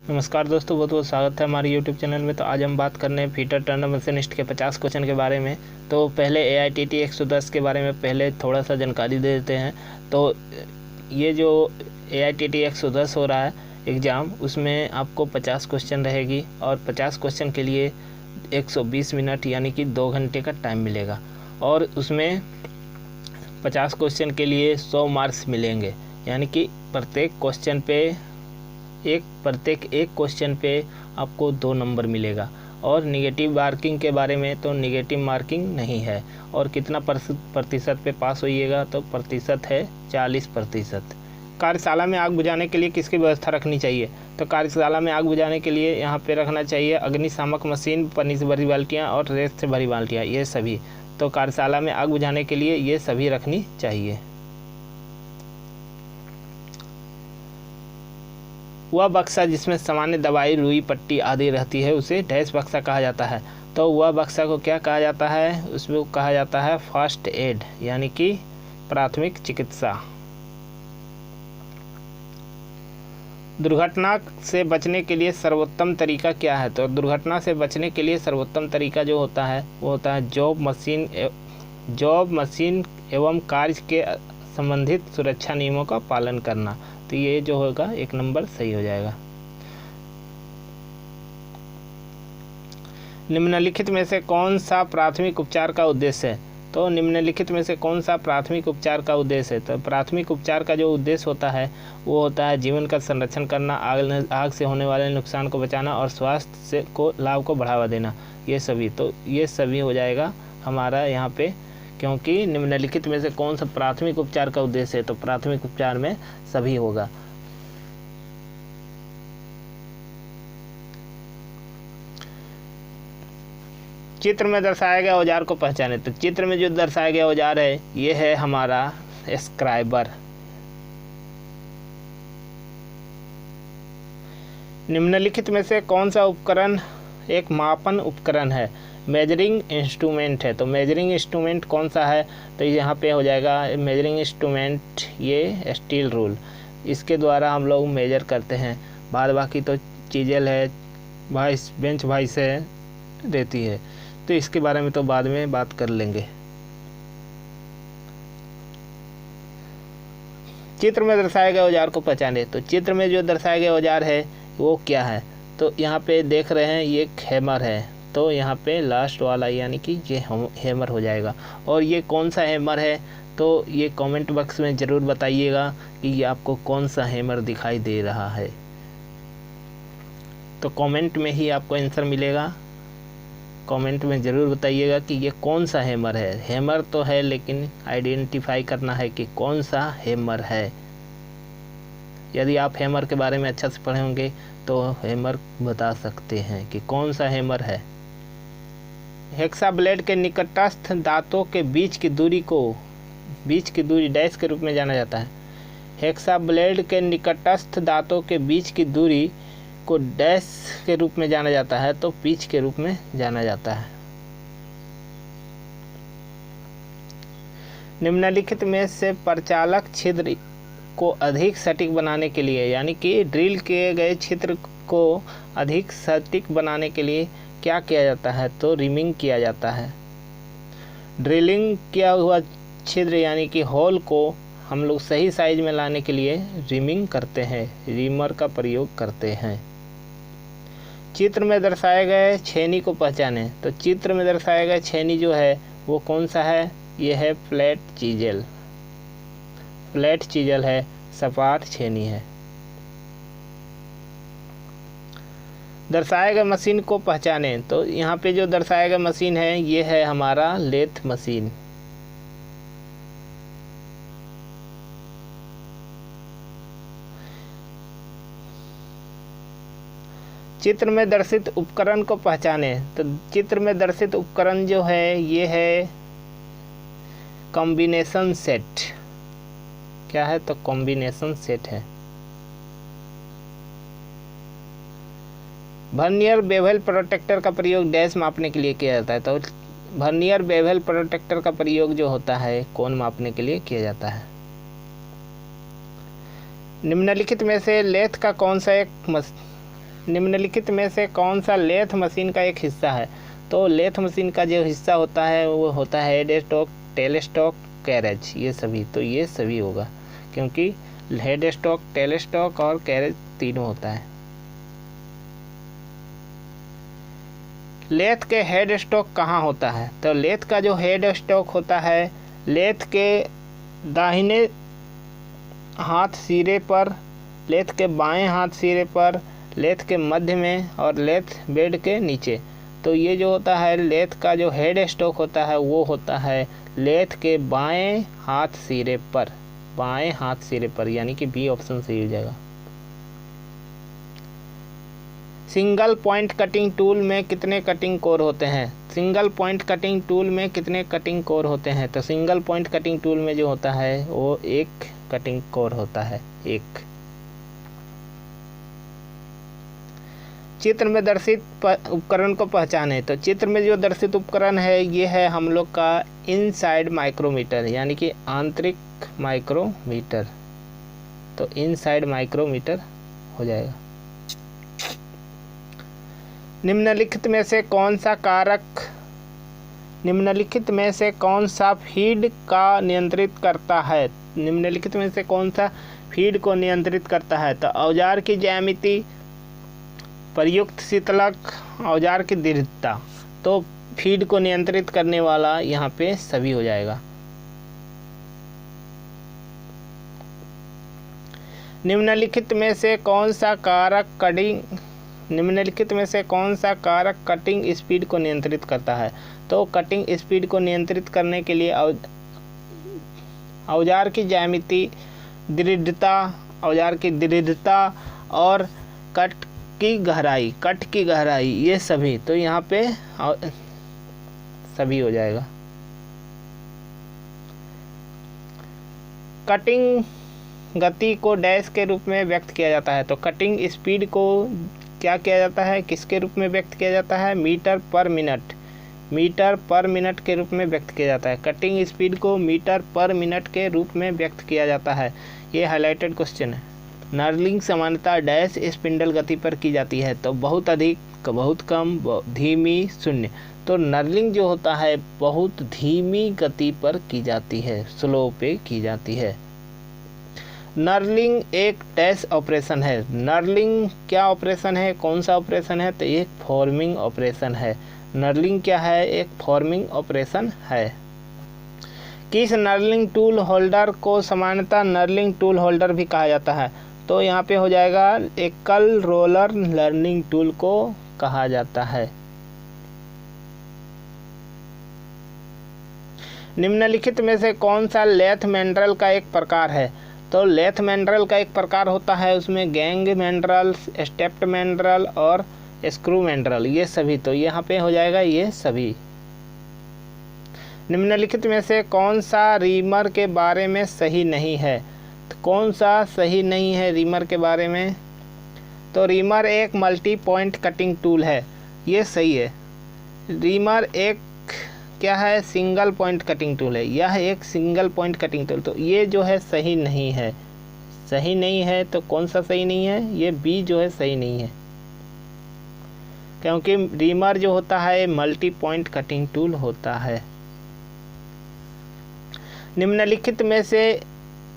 नमस्कार दोस्तों, बहुत बहुत स्वागत है हमारे YouTube चैनल में। तो आज हम बात करने हैं फीटर टर्नर मशीनिस्ट के 50 क्वेश्चन के बारे में। तो पहले AITT 110 के बारे में पहले थोड़ा सा जानकारी दे देते हैं। तो ये जो AITT 110 हो रहा है एग्ज़ाम, उसमें आपको 50 क्वेश्चन रहेगी और 50 क्वेश्चन के लिए 120 मिनट यानी कि 2 घंटे का टाइम मिलेगा। और उसमें 50 क्वेश्चन के लिए 100 मार्क्स मिलेंगे, यानी कि प्रत्येक एक क्वेश्चन पे आपको 2 नंबर मिलेगा। और निगेटिव मार्किंग के बारे में, तो निगेटिव मार्किंग नहीं है। और कितना प्रतिशत पे पास होइएगा, तो प्रतिशत है 40%। कार्यशाला में आग बुझाने के लिए किसकी व्यवस्था रखनी चाहिए? तो कार्यशाला में आग बुझाने के लिए यहाँ पे रखना चाहिए अग्निशामक मशीन, पानी से भरी बाल्टियाँ और रेत से भरी बाल्टियाँ, ये सभी। तो कार्यशाला में आग बुझाने के लिए ये सभी रखनी चाहिए। वह बक्सा जिसमें सामान्य दवाई, रुई, पट्टी आदि रहती है उसे डैश बक्सा कहा जाता है। तो वह बक्सा को क्या कहा जाता है? उसमें कहा जाता है फर्स्ट एड, यानी कि प्राथमिक चिकित्सा। दुर्घटना से बचने के लिए सर्वोत्तम तरीका क्या है? तो दुर्घटना से बचने के लिए सर्वोत्तम तरीका जो होता है वो होता है जॉब मशीन एवं कार्य के संबंधित सुरक्षा नियमों का पालन करना। तो ये जो होगा 1 नंबर सही हो जाएगा। निम्नलिखित में से कौन सा प्राथमिक उपचार का उद्देश्य है? तो निम्नलिखित में से कौन सा प्राथमिक उपचार का उद्देश्य है? तो प्राथमिक उपचार का जो उद्देश्य होता है वो होता है जीवन का संरक्षण करना, आग से होने वाले नुकसान को बचाना और स्वास्थ्य को लाभ को बढ़ावा देना, ये सभी। तो ये सभी हो जाएगा हमारा यहाँ पे, क्योंकि निम्नलिखित में से कौन सा प्राथमिक उपचार का उद्देश्य है, तो प्राथमिक उपचार में सभी होगा। चित्र में दर्शाया गया औजार को पहचाने। तो चित्र में जो दर्शाया गया औजार है ये है हमारा स्क्राइबर। निम्नलिखित में से कौन सा उपकरण एक मापन उपकरण है? मेजरिंग इंस्ट्रूमेंट है। तो मेजरिंग इंस्ट्रूमेंट कौन सा है? तो यहाँ पे हो जाएगा मेजरिंग इंस्ट्रूमेंट ये स्टील रूल, इसके द्वारा हम लोग मेजर करते हैं। बाद बाकी तो चीजेल है, वाइस बेंच वाइस है, रहती है। तो इसके बारे में तो बाद में बात कर लेंगे। चित्र में दर्शाए गए औजार को पहचाने। तो चित्र में जो दर्शाया गया औजार है वो क्या है? तो यहाँ पे देख रहे हैं ये हैमर है। तो यहाँ पे लास्ट वाला यानी कि ये हैमर हो जाएगा। और ये कौन सा हैमर है? तो ये कमेंट बॉक्स में ज़रूर बताइएगा कि ये आपको कौन सा हैमर दिखाई दे रहा है। तो कमेंट में ही आपको आंसर मिलेगा। कमेंट में ज़रूर बताइएगा कि ये कौन सा हैमर है। हैमर तो है, लेकिन आइडेंटिफाई करना है कि कौन सा हैमर है। यदि आप हैमर के बारे में अच्छा से पढ़े होंगे तो हैमर बता सकते हैं कि कौन सा हैमर है। हेक्सा ब्लेड के निकटस्थ दांतों के बीच की दूरी डैश के रूप में जाना जाता है। हेक्सा ब्लेड के निकटस्थ दांतों के बीच की दूरी को डैश के रूप में जाना जाता है, तो पिच के रूप में जाना जाता है। निम्नलिखित में से प्रचालक छिद्र को अधिक सटीक बनाने के लिए, यानी कि ड्रिल किए गए छिद्र को अधिक सटीक बनाने के लिए क्या किया जाता है? तो रिमिंग किया जाता है। ड्रिलिंग किया हुआ छिद्र यानी कि होल को हम लोग सही साइज में लाने के लिए रिमिंग करते हैं, रीमर का प्रयोग करते हैं। चित्र में दर्शाए गए छेनी को पहचानें। तो चित्र में दर्शाया गया छेनी जो है वो कौन सा है? ये है फ्लैट चीजल। फ्लैट चीजल है, सपाट छेनी है। दर्शाए गए मशीन को पहचानें। तो यहाँ पे जो दर्शाया गया मशीन है ये है हमारा लेथ मशीन। चित्र में दर्शित उपकरण को पहचाने। तो चित्र में दर्शित उपकरण जो है ये है कॉम्बिनेशन सेट। क्या है? तो कॉम्बिनेशन सेट है। वर्नियर बेवल प्रोटेक्टर का प्रयोग डैश मापने के लिए किया जाता है। तो वर्नियर बेवल प्रोटेक्टर का प्रयोग जो होता है कोण मापने के लिए किया जाता है। निम्नलिखित में से लेथ का कौन सा एक निम्नलिखित में से कौन सा लेथ मशीन का एक हिस्सा है? तो लेथ मशीन का जो हिस्सा होता है वो होता है head stock, tell stock, carriage, ये सभी। तो ये सभी होगा क्योंकि हेड स्टॉक, टेल स्टॉक और कैरेज तीनों होता है। लेथ के हेड स्टॉक कहाँ होता है? तो लेथ का जो हेड स्टॉक होता है लेथ के दाहिने हाथ सिरे पर, लेथ के बाएं हाथ सिरे पर, लेथ के मध्य में और लेथ बेड के नीचे। तो ये जो होता है लेथ का जो हेड स्टॉक होता है वो होता है लेथ के बाएं हाथ सिरे पर, बाएं हाथ सिरे पर, यानी कि बी ऑप्शन सही हो जाएगा। सिंगल पॉइंट कटिंग टूल में कितने कटिंग कोर होते हैं? सिंगल पॉइंट कटिंग टूल में कितने कटिंग कोर होते हैं? तो सिंगल पॉइंट कटिंग टूल में जो होता है वो एक कटिंग कोर होता है, एक। चित्र में दर्शित उपकरण को पहचाने। तो चित्र में जो दर्शित उपकरण है ये है हम लोग का इनसाइड माइक्रोमीटर, यानी कि आंतरिक माइक्रोमीटर। तो इनसाइड माइक्रोमीटर हो जाएगा। निम्नलिखित में से कौन सा कारक, निम्नलिखित में से कौन सा फीड का नियंत्रित करता है? निम्नलिखित में से कौन सा फीड को नियंत्रित करता है? तो औजार की ज्यामिति, प्रयुक्त शीतलक, औजार की दृढ़ता। तो फीड को नियंत्रित करने वाला यहाँ पे सभी हो जाएगा। निम्नलिखित में से कौन सा कारक निम्नलिखित में से कौन सा कारक कटिंग स्पीड को नियंत्रित करता है? तो कटिंग स्पीड को नियंत्रित करने के लिए औजार की ज्यामिति, दृढ़ता, औजार की दृढ़ता और कट की गहराई, ये सभी। तो यहाँ पे सभी हो जाएगा। कटिंग गति को डैश के रूप में व्यक्त किया जाता है। तो कटिंग स्पीड को क्या किया जाता है, किसके रूप में व्यक्त किया जाता है? मीटर पर मिनट, मीटर पर मिनट के रूप में व्यक्त किया जाता है। कटिंग स्पीड को मीटर पर मिनट के रूप में व्यक्त किया जाता है। ये हाईलाइटेड क्वेश्चन है। नर्लिंग सामान्यतः डैश स्पिंडल गति पर की जाती है। तो बहुत अधिक, बहुत कम, धीमी, शून्य। तो नर्लिंग जो होता है बहुत धीमी गति पर की जाती है, स्लो पे की जाती है। नर्लिंग एक डैश ऑपरेशन है। नर्लिंग क्या ऑपरेशन है, कौन सा ऑपरेशन है? तो एक फॉर्मिंग ऑपरेशन है। नर्लिंग क्या है? एक फॉर्मिंग ऑपरेशन है। किस नर्लिंग टूल होल्डर को सामान्यतः नर्लिंग टूल होल्डर भी कहा जाता है? तो यहाँ पे हो जाएगा एकल रोलर नर्लिंग टूल को कहा जाता है। निम्नलिखित में से कौन सा लेथ मैंड्रल का एक प्रकार है? तो लेथ मैंड्रल का एक प्रकार होता है, उसमें गैंग मैंड्रल, स्टेप्ड मैंड्रल और स्क्रू मैंड्रल, ये सभी। तो यहाँ पे हो जाएगा ये सभी। निम्नलिखित में से कौन सा रीमर के बारे में सही नहीं है? तो कौन सा सही नहीं है रीमर के बारे में? तो रीमर एक मल्टी पॉइंट कटिंग टूल है, ये सही है। रीमर एक क्या है? सिंगल पॉइंट कटिंग टूल है। यह एक सिंगल पॉइंट कटिंग टूल, तो ये जो है सही नहीं है। सही नहीं है तो कौन सा सही नहीं है? ये बी जो है सही नहीं है, क्योंकि रीमर जो होता है मल्टी पॉइंट कटिंग टूल होता है। निम्नलिखित में से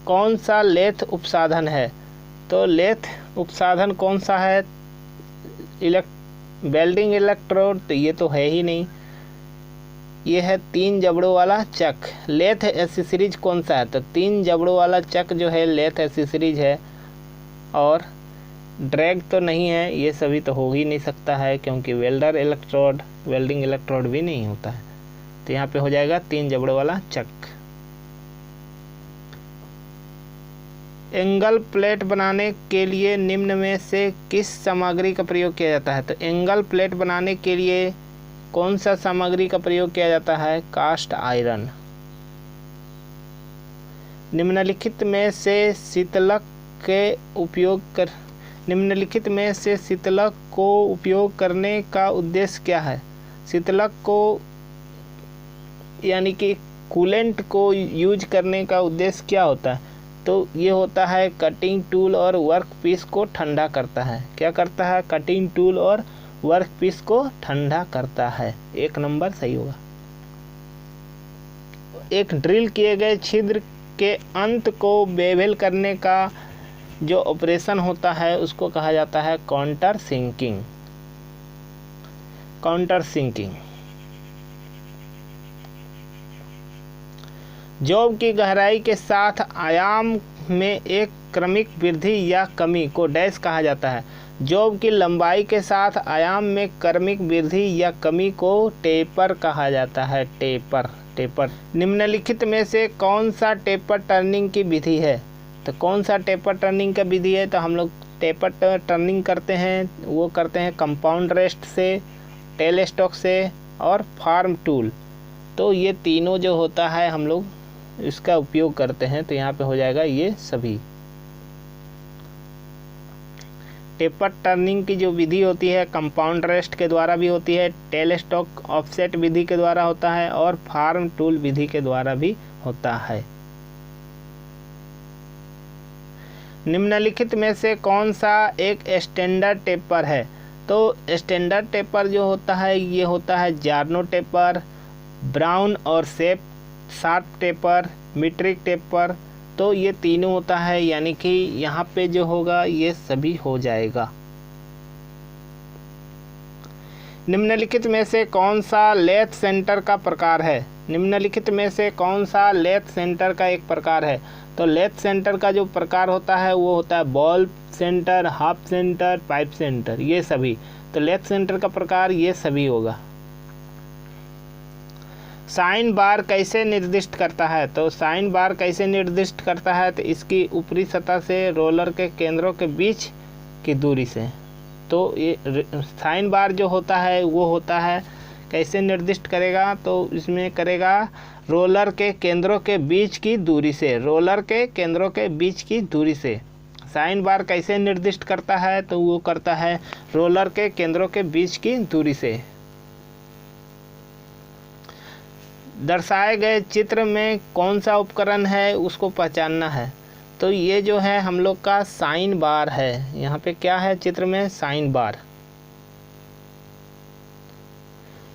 कौन सा लेथ उपसाधन है? तो लेथ उपसाधन कौन सा है? वेल्डिंग इलेक्ट्रोड, तो ये तो है ही नहीं। ये है 3 जबड़ों वाला चक। लेथ एसेसरीज कौन सा है? तो 3 जबड़ों वाला चक जो है लेथ एसेसरीज है। और ड्रैग तो नहीं है, ये सभी तो हो ही नहीं सकता है, क्योंकि वेल्डिंग इलेक्ट्रोड भी नहीं होता है। तो यहाँ पे हो जाएगा 3 जबड़ों वाला चक। एंगल प्लेट बनाने के लिए निम्न में से किस सामग्री का प्रयोग किया जाता है? तो एंगल प्लेट बनाने के लिए कौन सा सामग्री का प्रयोग किया जाता है? Cast iron. निम्नलिखित में से शीतलक को उपयोग करने का उद्देश्य क्या है? शीतलक को यानी कि कूलेंट को यूज करने का उद्देश्य क्या होता है? तो ये होता है कटिंग टूल और वर्क पीस को ठंडा करता है। क्या करता है? कटिंग टूल और वर्क पीस को ठंडा करता है। 1 नंबर सही होगा। एक ड्रिल किए गए छिद्र के अंत को बेवल करने का जो ऑपरेशन होता है उसको कहा जाता है counter sinking. Counter sinking. Job की गहराई के साथ आयाम में एक क्रमिक वृद्धि या कमी को डैश कहा जाता है। जॉब की लंबाई के साथ आयाम में क्रमिक वृद्धि या कमी को टेपर कहा जाता है। टेपर। निम्नलिखित में से कौन सा टेपर टर्निंग की विधि है? तो कौन सा टेपर टर्निंग का विधि है? तो हम लोग टेपर टर्निंग करते हैं, वो करते हैं कंपाउंड रेस्ट से, टेल स्टॉक से और फार्म टूल। तो ये तीनों जो होता है हम लोग इसका उपयोग करते हैं। तो यहाँ पे हो जाएगा ये सभी। टेपर टर्निंग की जो विधि होती है कंपाउंड रेस्ट के द्वारा भी होती है, टेल स्टॉक ऑफसेट विधि के द्वारा होता है और फार्म टूल विधि के द्वारा भी होता है। निम्नलिखित में से कौन सा एक स्टैंडर्ड टेपर है? तो स्टैंडर्ड टेपर जो होता है ये होता है जार्नो टेपर, ब्राउन और शार्प टेपर, मीट्रिक टेपर। तो ये तीनों होता है, यानी कि यहाँ पे जो होगा ये सभी हो जाएगा। निम्नलिखित में से कौन सा लेथ सेंटर का प्रकार है? निम्नलिखित में से कौन सा लेथ सेंटर का एक प्रकार है? तो लेथ सेंटर का जो प्रकार होता है वो होता है ball centre, half centre, pipe centre, ये सभी। तो लेथ सेंटर का प्रकार ये सभी होगा। साइन बार कैसे निर्दिष्ट करता है? तो साइन बार कैसे निर्दिष्ट करता है? तो इसकी ऊपरी सतह से रोलर के केंद्रों के बीच की दूरी से। तो ये साइन बार जो होता है वो होता है कैसे निर्दिष्ट करेगा? तो इसमें करेगा रोलर के केंद्रों के बीच की दूरी से। रोलर के केंद्रों के बीच की दूरी से साइन बार कैसे निर्दिष्ट करता है? तो वो करता है रोलर के केंद्रों के बीच की दूरी से। दर्शाए गए चित्र में कौन सा उपकरण है उसको पहचानना है। तो ये जो है हम लोग का साइन बार है। यहाँ पे क्या है चित्र में? Sine bar.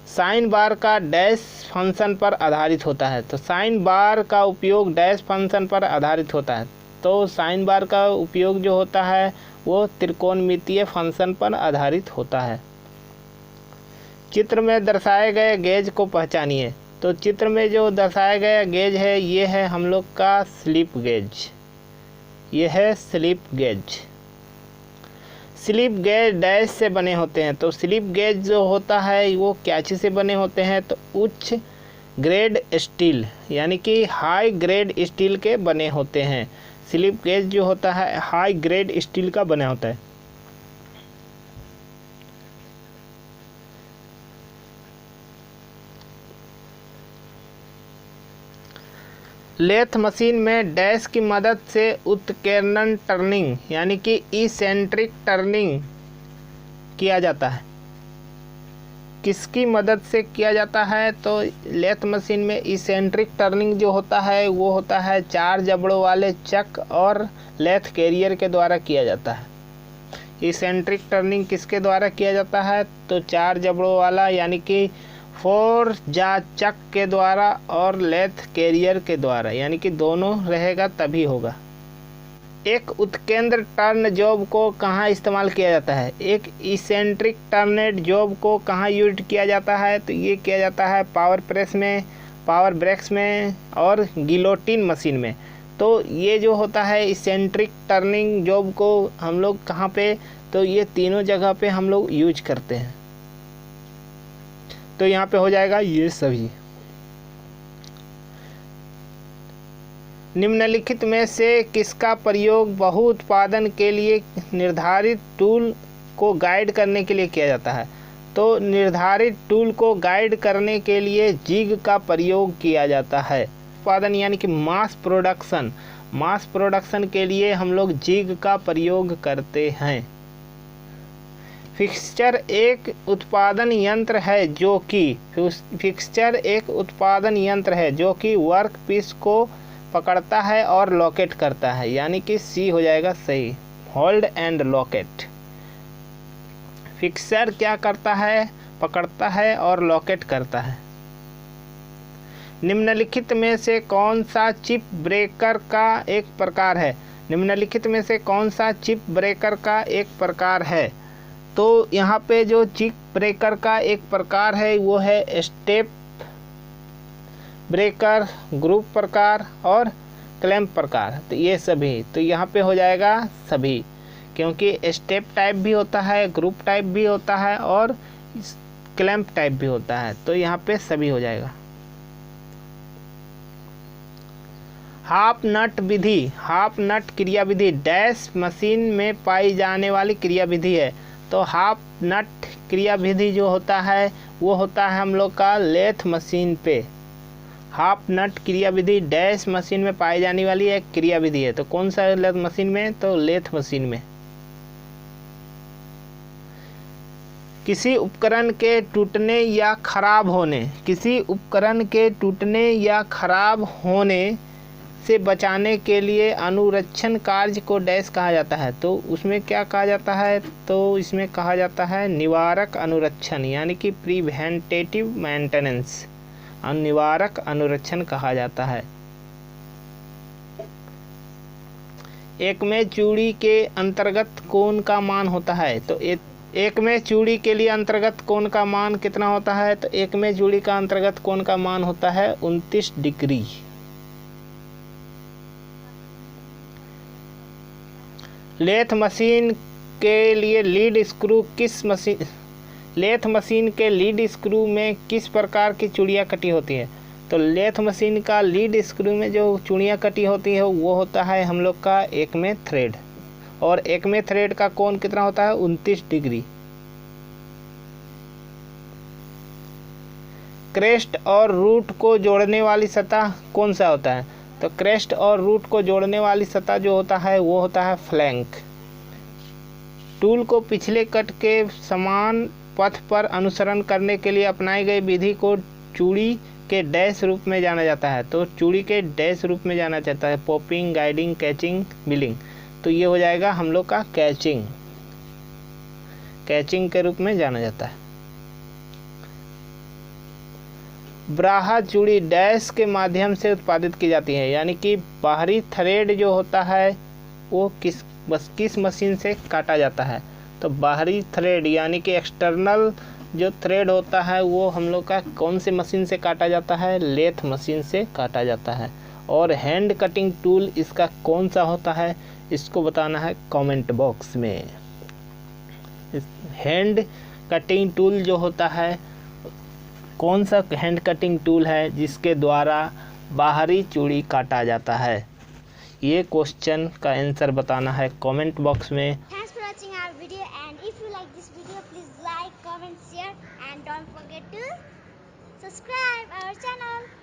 साइन बार का डैश फंक्शन पर आधारित होता है। तो साइन बार का उपयोग डैश फंक्शन पर आधारित होता है। तो साइन बार का उपयोग जो होता है वो त्रिकोणमितीय फंक्शन पर आधारित होता है। चित्र में दर्शाए गए गेज को पहचानिए। तो चित्र में जो दर्शाया गया गेज है ये है हम लोग का स्लिप गेज। ये है slip gauge. Slip gauge dash से बने होते हैं। तो स्लिप गेज जो होता है वो क्या चीज़ से बने होते हैं? तो उच्च ग्रेड स्टील, यानी कि हाई ग्रेड स्टील के बने होते हैं। स्लिप गेज जो होता है हाई ग्रेड स्टील का बना होता है। लेथ मशीन में डैश की मदद से उत्कीर्णन टर्निंग, यानी कि इसेंट्रिक टर्निंग किया जाता है। किसकी मदद से किया जाता है? तो लेथ मशीन में इसेंट्रिक टर्निंग जो होता है वो होता है 4 जबड़ों वाले चक और लेथ कैरियर के द्वारा किया जाता है। इसेंट्रिक टर्निंग किसके द्वारा किया जाता है? तो 4 जबड़ों वाला, यानी कि 4 जा चक के द्वारा और लेथ कैरियर के द्वारा, यानी कि दोनों रहेगा तभी होगा। एक उत्केंद्र टर्न जॉब को कहाँ इस्तेमाल किया जाता है? एक इसेंट्रिक टर्नेड जॉब को कहाँ यूज किया जाता है? तो ये किया जाता है पावर प्रेस में, पावर ब्रेक्स में और गिलोटिन मशीन में। तो ये जो होता है इसेंट्रिक टर्निंग जॉब को हम लोग कहाँ पे? तो ये तीनों जगह पे हम लोग यूज करते हैं। तो यहाँ पे हो जाएगा ये सभी। निम्नलिखित में से किसका प्रयोग बहु उत्पादन के लिए निर्धारित टूल को गाइड करने के लिए किया जाता है? तो निर्धारित टूल को गाइड करने के लिए जिग का प्रयोग किया जाता है। उत्पादन यानी कि मास प्रोडक्शन, मास प्रोडक्शन के लिए हम लोग जिग का प्रयोग करते हैं। फिक्सचर एक उत्पादन यंत्र है जो कि वर्क पीस को पकड़ता है और लॉकेट करता है, यानी कि सी हो जाएगा सही, होल्ड एंड लॉकेट। फिक्सर क्या करता है? पकड़ता है और लॉकेट करता है। निम्नलिखित में से कौन सा चिप ब्रेकर का एक प्रकार है? निम्नलिखित में से कौन सा चिप ब्रेकर का एक प्रकार है? तो यहाँ पे जो चिप ब्रेकर का एक प्रकार है वो है स्टेप ब्रेकर, ग्रुप प्रकार और क्लैंप प्रकार। तो ये सभी, तो यहाँ पे हो जाएगा सभी, क्योंकि स्टेप टाइप भी होता है, ग्रुप टाइप भी होता है और क्लैंप टाइप भी होता है, तो यहाँ पे सभी हो जाएगा। हाफ नट विधि, हाफ नट क्रिया विधि डैश मशीन में पाई जाने वाली क्रिया विधि है। तो हाफ नट क्रिया विधि जो होता है वो होता है हम लोग का लेथ मशीन पे। हाफ नट क्रिया विधि डैश मशीन में पाई जाने वाली एक क्रिया विधि है। तो कौन सा लेथ मशीन में? तो लेथ मशीन में। किसी उपकरण के टूटने या खराब होने, किसी उपकरण के टूटने या खराब होने से बचाने के लिए अनुरक्षण कार्य को डैश कहा जाता है। तो उसमें क्या कहा जाता है? तो इसमें कहा जाता है निवारक अनुरक्षण, यानी कि प्रिवेंटिव मेंटेनेंस, निवारक अनुरक्षण कहा जाता है। एक में चूड़ी के अंतर्गत कोण का मान होता है। तो एक में चूड़ी के लिए अंतर्गत कोण का मान कितना होता है? तो एक में चूड़ी का अंतर्गत कोण का मान होता है 29 डिग्री। लेथ मशीन के लिए लीड स्क्रू किस मशीन, लेथ मशीन के लीड स्क्रू में किस प्रकार की चूड़ियाँ कटी होती है? तो लेथ मशीन का लीड स्क्रू में जो चूड़ियाँ कटी होती है वो होता है हम लोग का एक में थ्रेड, और एक में थ्रेड का कोण कितना होता है? 29 डिग्री। क्रेस्ट और रूट को जोड़ने वाली सतह कौन सा होता है? तो क्रेस्ट और रूट को जोड़ने वाली सतह जो होता है वो होता है फ्लैंक। टूल को पिछले कट के समान पथ पर अनुसरण करने के लिए अपनाई गई विधि को चूड़ी के डैश रूप में जाना जाता है। तो चूड़ी के डैश रूप में जाना जाता है, पॉपिंग, गाइडिंग, कैचिंग, मिलिंग। तो ये हो जाएगा हम लोग का कैचिंग, कैचिंग के रूप में जाना जाता है। ब्राहा चूड़ी डैश के माध्यम से उत्पादित की जाती है, यानी कि बाहरी थ्रेड जो होता है वो किस मशीन से काटा जाता है? तो बाहरी थ्रेड यानी कि एक्सटर्नल जो थ्रेड होता है वो हम लोग का कौन से मशीन से काटा जाता है? लेथ मशीन से काटा जाता है। और हैंड कटिंग टूल इसका कौन सा होता है? इसको बताना है कमेंट बॉक्स में। हैंड कटिंग टूल जो होता है, कौन सा हैंड कटिंग टूल है जिसके द्वारा बाहरी चूड़ी काटा जाता है? ये क्वेश्चन का आंसर बताना है कमेंट बॉक्स में। Thanks for watching our video, and if you like this video, please like, comment, share, and don't forget to subscribe our channel.